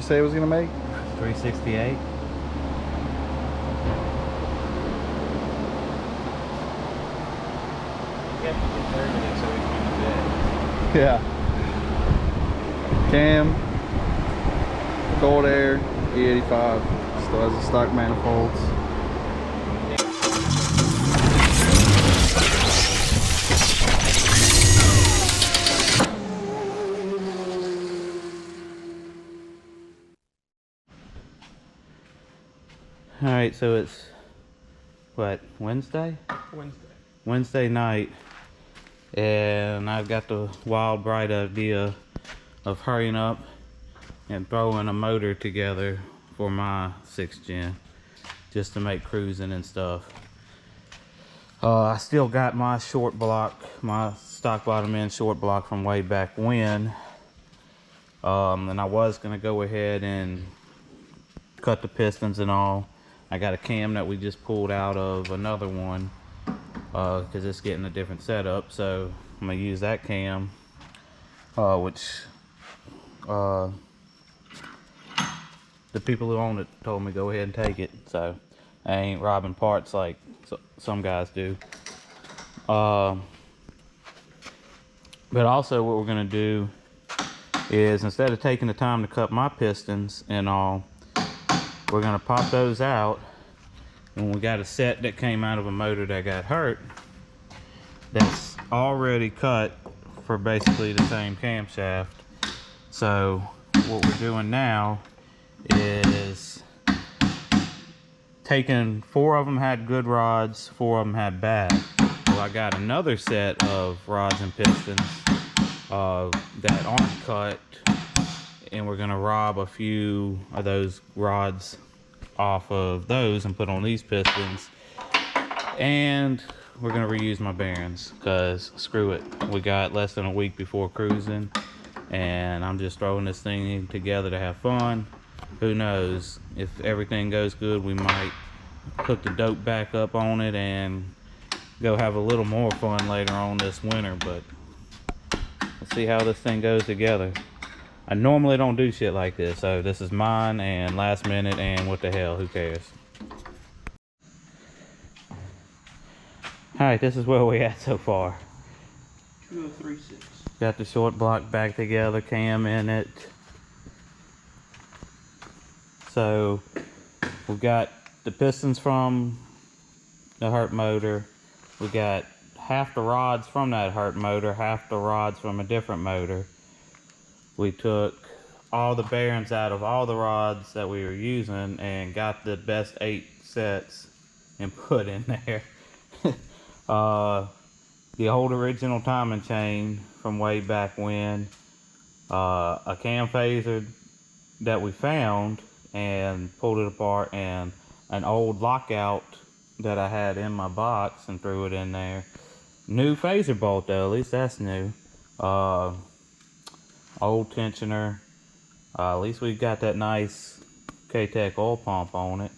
say it was gonna make? 368. Yeah. Cam, cold air, E85. Still has the stock manifolds. All right, so it's what, Wednesday? Wednesday night, and I've got the wild bright idea of hurrying up and throwing a motor together for my 6th gen, just to make cruising and stuff. I still got my short block, my stock bottom end short block from way back when, and I was gonna go ahead and cut the pistons and all. I got a cam that we just pulled out of another one because it's getting a different setup, so I'm gonna use that cam, which the people who own it told me go ahead and take it, so I ain't robbing parts like some guys do. But also what we're gonna do is, instead of taking the time to cut my pistons and all, we're gonna pop those out, and we got a set that came out of a motor that got hurt that's already cut for basically the same camshaft. So what we're doing now is taking, 4 of them had good rods, 4 of them had bad. Well, I got another set of rods and pistons that aren't cut, and we're gonna rob a few of those rods off of those and put on these pistons, and we're gonna reuse my bearings because screw it, we got less than a week before cruising, and I'm just throwing this thing together to have fun. Who knows, if everything goes good, we might hook the dope back up on it and go have a little more fun later on this winter, but let's see how this thing goes together. I normally don't do shit like this, so this is mine and last minute, and what the hell, who cares? Alright, this is where we at so far. 2036. Got the short block back together, cam in it. So we've got the pistons from the hurt motor. We got half the rods from that hurt motor, half the rods from a different motor. We took all the bearings out of all the rods that we were using and got the best 8 sets and put in there. The old original timing chain from way back when, a cam phaser that we found and pulled it apart, and an old lockout that I had in my box and threw it in there. New phaser bolt though, at least that's new. Old tensioner. At least we got that nice K-Tech oil pump on it.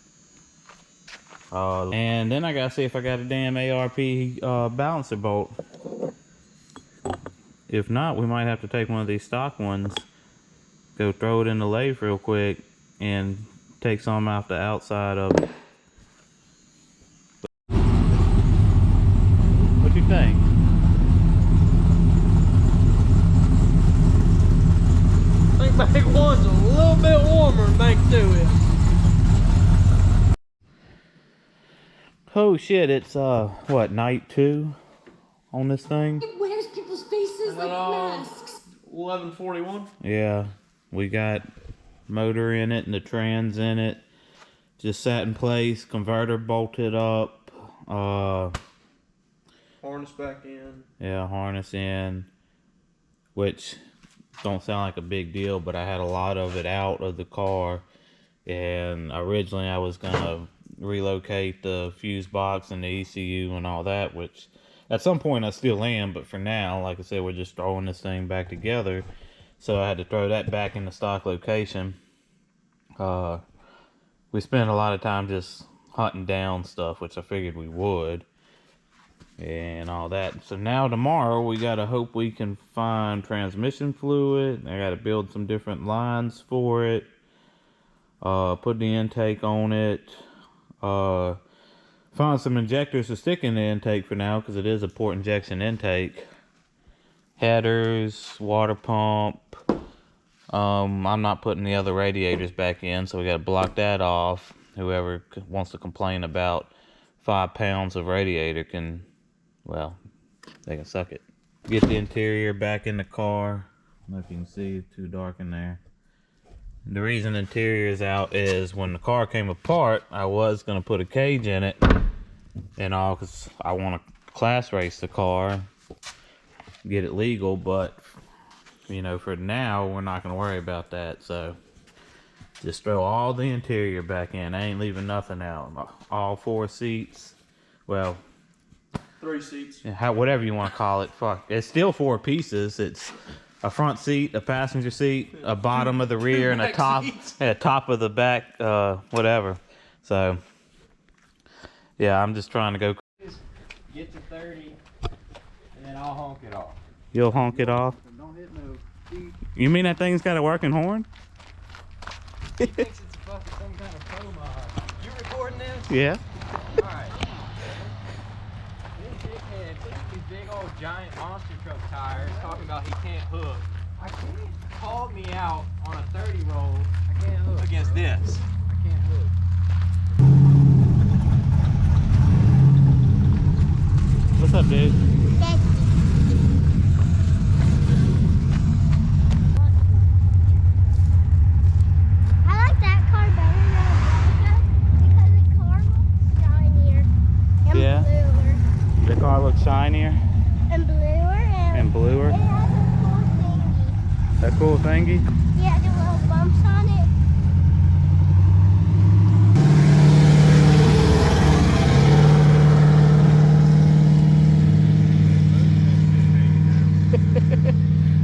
And then I gotta see if I got a damn ARP balancer bolt. If not, we might have to take one of these stock ones, go throw it in the lathe real quick, and take some out the outside of it. What do you think? I think bank 1's a little bit warmer than bank 2 is. Oh shit, it's what, night 2 on this thing? It wears people's faces like masks. 1141. Yeah, we got motor in it and the trans in it. Just sat in place, converter bolted up. Harness back in. Yeah, harness in, which don't sound like a big deal, but I had a lot of it out of the car, and originally I was gonna relocate the fuse box and the ECU and all that, which at some point I still am, but for now, like I said, we're just throwing this thing back together, so I had to throw that back in the stock location. We spent a lot of time just hunting down stuff, which I figured we would, and all that. So now tomorrow we gotta hope we can find transmission fluid. I gotta build some different lines for it. Put the intake on it. Found some injectors to stick in the intake for now because it is a port injection intake. Headers, water pump. I'm not putting the other radiators back in, so we got to block that off. Whoever wants to complain about 5 pounds of radiator can, well, they can suck it. Get the interior back in the car. I don't know if you can see, it's too dark in there. The reason the interior is out is when the car came apart, I was going to put a cage in it and all because I want to class race the car, get it legal, but you know, for now, we're not going to worry about that. So just throw all the interior back in. I ain't leaving nothing out. All 4 seats. Well, 3 seats. Whatever you want to call it. Fuck. It's still 4 pieces. It's a front seat, a passenger seat, a bottom of the rear, and a top of the back, whatever. So, yeah, I'm just trying to go. Get to 30, and then I'll honk it off. You'll honk it off? Don't hit no feet. You mean that thing's got a working horn? He thinks it's fucking some kind of pro mod. You recording this? Yeah. Alright. This dickhead puts these big old giant monster truck tires talking about he can't hook. I can't. Called me out on a 30 roll. I can't hook. Against this. I can't hook. What's up, dude? I like that car better than the because the car looks shinier and Yeah. bluer. The car looks shinier And bluer and bluer. it has a cool thingy. That cool thingy? Yeah, the little bumps on it.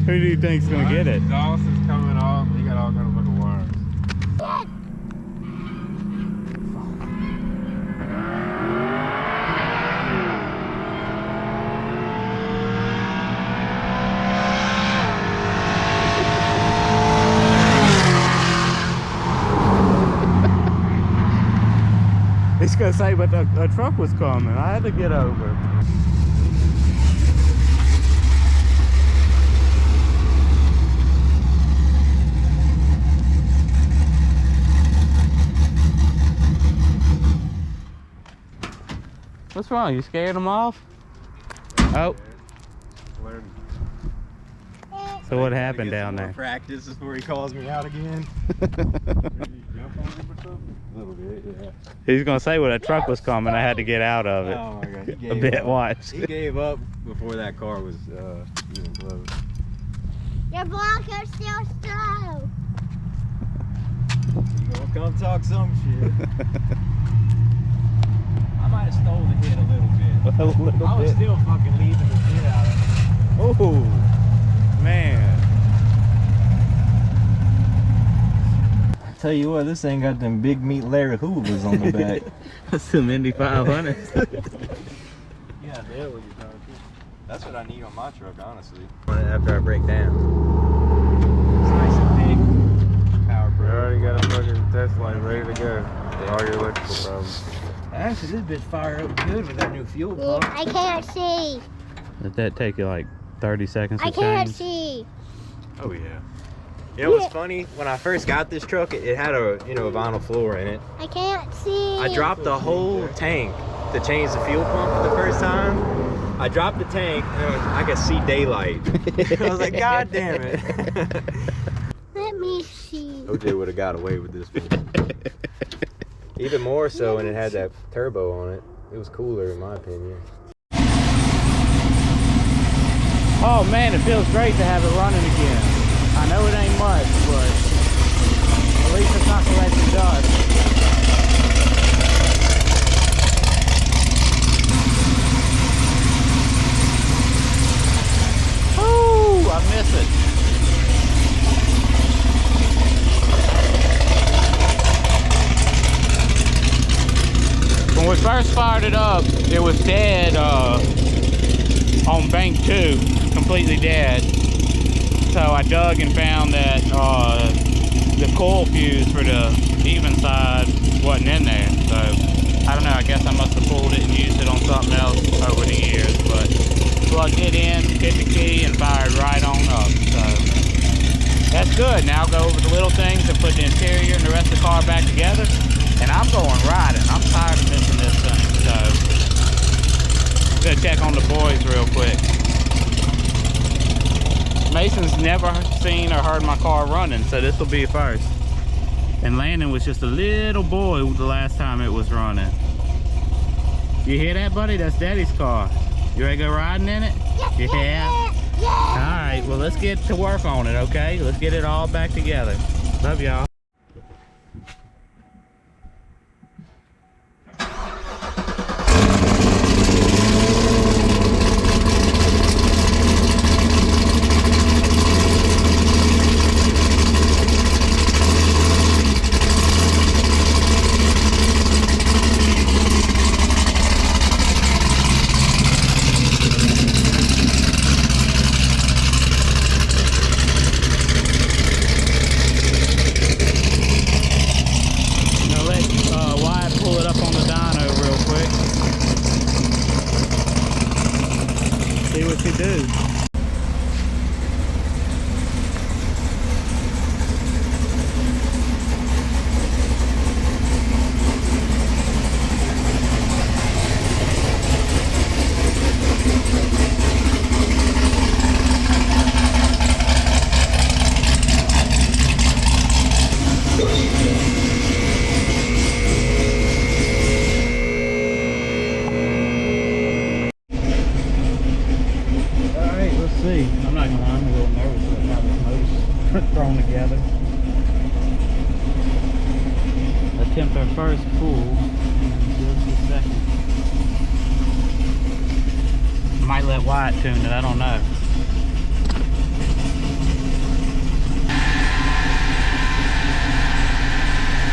Who do you think's gonna get it? Exhaust is coming off. He got all kind of fucking wires. He's gonna say, but a truck was coming. I had to get over. What's wrong? You scared him off? Oh. So what happened down there? Practice before he calls me out again. A little bit, yeah. He's gonna say when a truck was coming, I had to get out of it. Oh my god, he A gave bit, up. watch. He gave up before that car was even close. Your block are still slow. You gonna come talk some shit? I might have stole the hit a little bit. A little I was bit. still fucking leaving the shit out of it. Oh, man. Tell you what, this thing got them big meat Larry Hoovers on the back. That's some Indy 500s. Yeah, there what you're talking. That's what I need on my truck, honestly. After I break down. It's nice and big. Power You pro. already got a fucking test light ready to go. All your electrical problems. Actually, this bitch fire up good with that new fuel pump. I can't see. Did that take you like 30 seconds to I can't change? see. Oh yeah. You know what's funny? When I first got this truck, it had a a vinyl floor in it. I can't see. I dropped the whole tank to change the fuel pump for the first time. I dropped the tank and I could see daylight. I was like, God damn it. Let me see. OJ would have got away with this one. Even more so when it had that turbo on it. It was cooler in my opinion. Oh man, it feels great to have it running again. I know it ain't much, but at least it's not collecting dust. Woo! I miss it. When we first fired it up, it was dead on bank 2, completely dead. So I dug and found that the coil fuse for the even side wasn't in there. So I don't know, I guess I must have pulled it and used it on something else over the years, but plugged it in, hit the key, and fired right on up. So that's good. Now go over the little things and put the interior and the rest of the car back together. And I'm going riding. I'm tired of missing this thing. So I'm gonna check on the boys real quick. Mason's never seen or heard my car running, so this will be first. And Landon was just a little boy the last time it was running. You hear that, buddy? That's Daddy's car. You ready to go riding in it? Yeah. All right, well, let's get to work on it, okay? Let's get it all back together. Love y'all. See what you do. I'm not gonna lie, I'm a little nervous about how this motor's thrown together. Attempt our first pull in just a second. Might let Wyatt tune it, I don't know.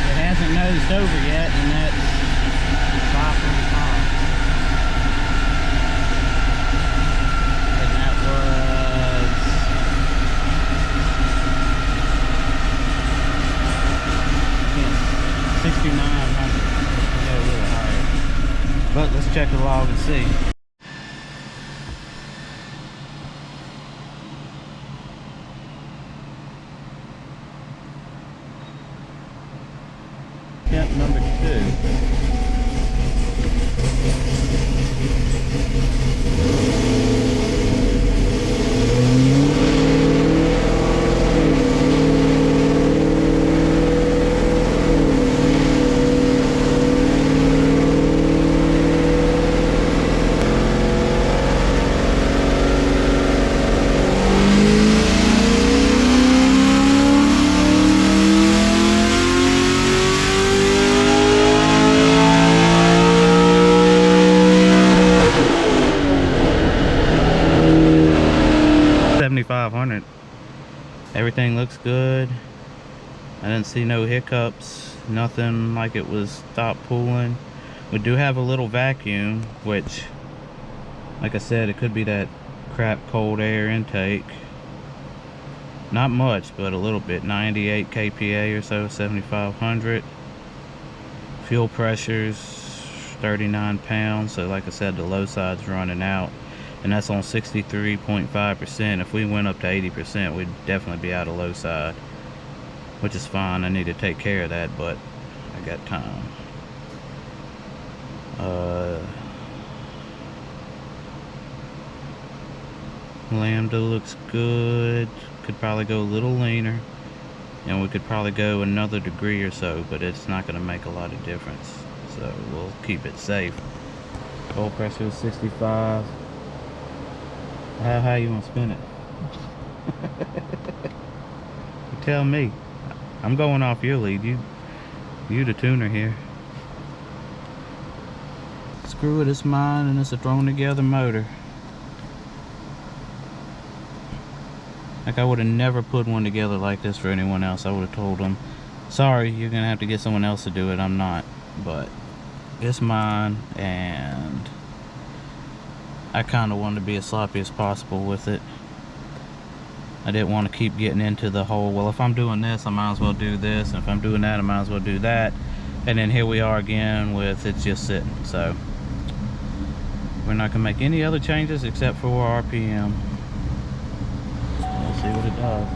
It hasn't nosed over yet, and that's 545. And that was 6,900. Go a little higher. But let's check the log and see. Attempt number 2. Everything looks good. I didn't see no hiccups, nothing like it was stopped pulling. We do have a little vacuum, which, like I said, it could be that crap cold air intake. Not much, but a little bit. 98 kPa or so, 7,500. Fuel pressure's 39 pounds, so like I said, the low side's running out. And that's on 63.5%. If we went up to 80%, we'd definitely be out of low side, which is fine. I need to take care of that, but I got time. Lambda looks good. Could probably go a little leaner, and we could probably go another degree or so, but it's not going to make a lot of difference, so we'll keep it safe. Oil pressure is 65. How high you want to spin it? You tell me. I'm going off your lead. You the tuner here. Screw it, it's mine, and it's a thrown together motor. Like, I would have never put one together like this for anyone else. I would have told them, sorry, you're gonna have to get someone else to do it. I'm not. But it's mine, and I kind of wanted to be as sloppy as possible with it. I didn't want to keep getting into the whole, well, if I'm doing this, I might as well do this, and if I'm doing that, I might as well do that. And then here we are again with it's just sitting. So we're not gonna make any other changes except for RPM. We'll see what it does.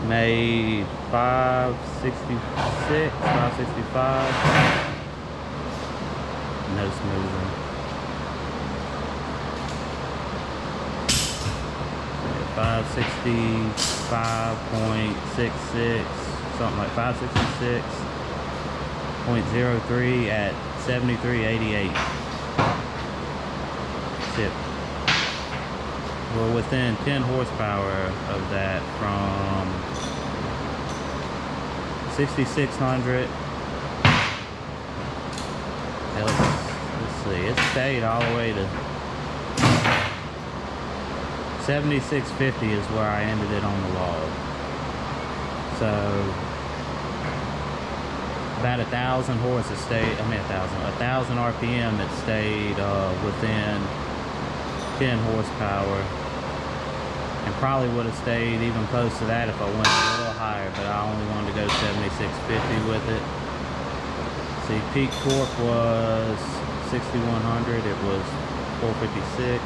Made 566, 565. No smoothing. 565.66, something like 566.03 at 73.88. Tip. We're within 10 horsepower of that from 6,600. Let's see, it stayed all the way to 7650 is where I ended it on the log. So about 1,000 horses stayed, 1,000 RPM it stayed within 10 horsepower. And probably would have stayed even close to that if I went a little higher, but I only wanted to go 7650 with it. See, peak torque was 6,100, it was 456.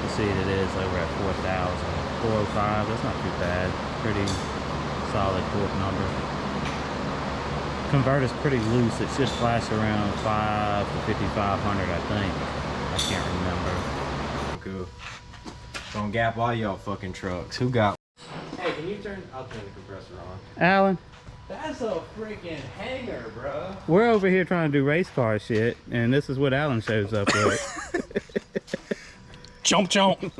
You see it is over at 4,000. 405, that's not too bad. Pretty solid torque number. Converter's pretty loose, it should flash around 5 to 5,500, I think. I can't remember. Cool. Gonna gap all y'all fucking trucks. Who got? Hey, can you turn? I'll turn the compressor on. Alan, That's a freaking hanger, bro. we're over here trying to do race car shit, and this is what Alan shows up with. Chomp chomp.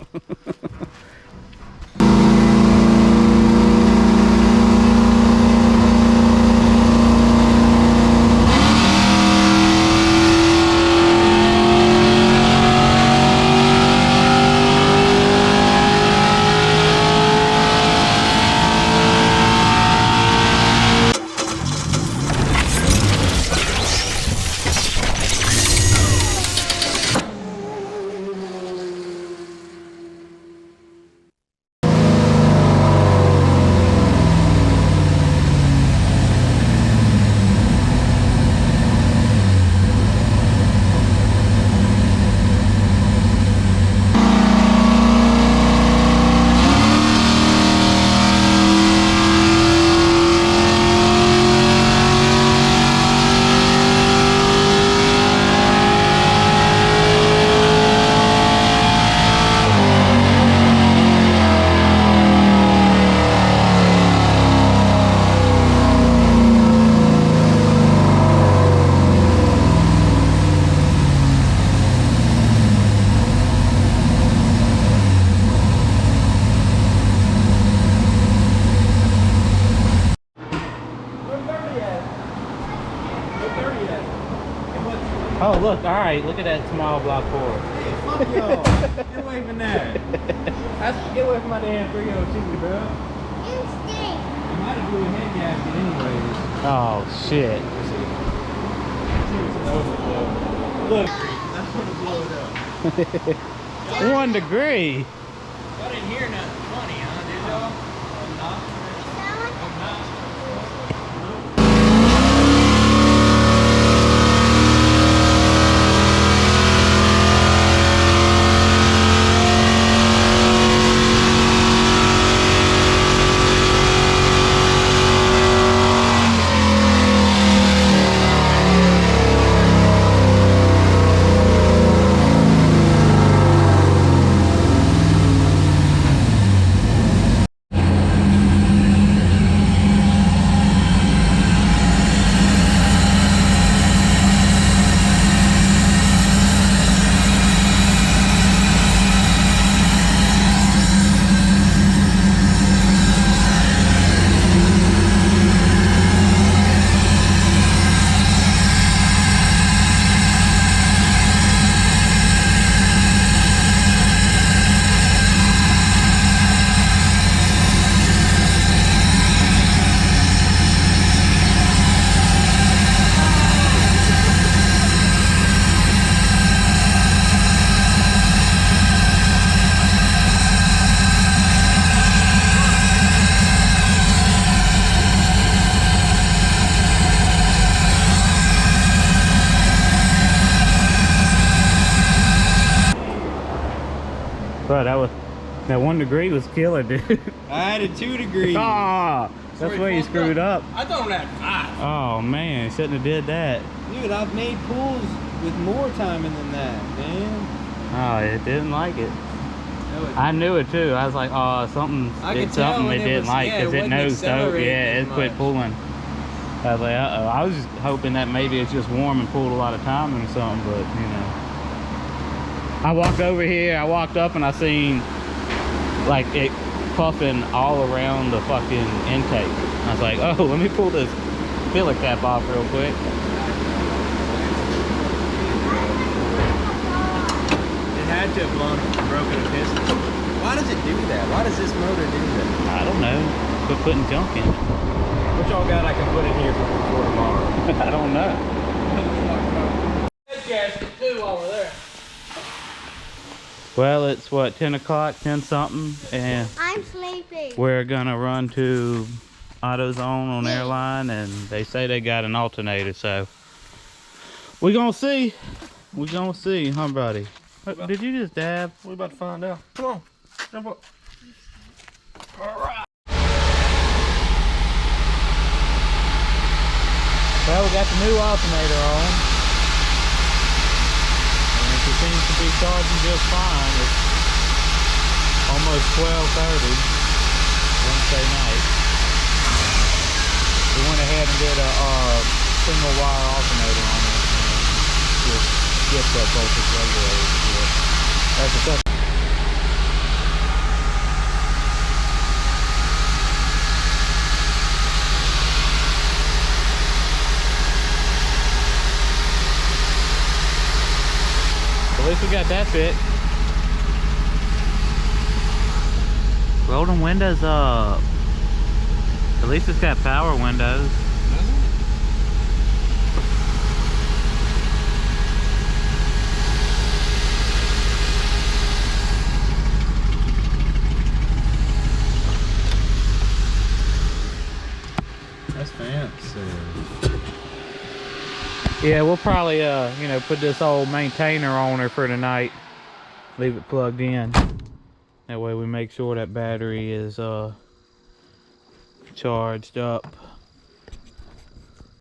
Oh, look, all right, look at that small block Ford. Hey, fuck y'all. Get away from that. Get away from my damn 302, bro. You stink. You might have blew a head gasket anyways. Oh, shit. Look, that's gonna blow it up. 1 degree. Y'all didn't hear nothing funny, huh? Did y'all? Not. Bro, that 1 degree was killer, dude. I had a 2 degree. Ah, that's where you screwed up. I thought it had 5. Oh man, you shouldn't have did that. Dude, I've made pools with more timing than that, man. Oh, it didn't like it. I knew it too. I was like, oh, something could did tell something when it it didn't was- like yeah, because it it wasn't knows so. accelerating Yeah, as it quit much. pulling. I was like, uh-oh. I was just hoping that maybe it's just warm and pulled a lot of timing or something, but you know. I walked over here, I walked up and I seen like it puffing all around the fucking intake. I was like, oh, let me pull this filler cap off real quick. It had to have blown broken a piston. Why does it do that? Why does this motor do that? I don't know. Quit putting junk in it. What y'all got I can put in here for tomorrow? I don't know. Head gasket too while we're there. Well, it's what, 10 o'clock, 10 something, and I'm sleeping. we're gonna run to AutoZone on Airline, and they say they got an alternator, so we're gonna see. We're gonna see, huh, buddy? Did you just dab? We're about to find out. Come on, jump up. Well, we got the new alternator on, and it seems to be charging just fine. It's almost 12:30 Wednesday night. We went ahead and did a single wire alternator on it and just get that voltage regulated. That's a tough. At least we got that fit. Roll them windows up. At least it's got power windows. That's fancy. Yeah, we'll probably you know, put this old maintainer on her for tonight. Leave it plugged in. That way we make sure that battery is charged up.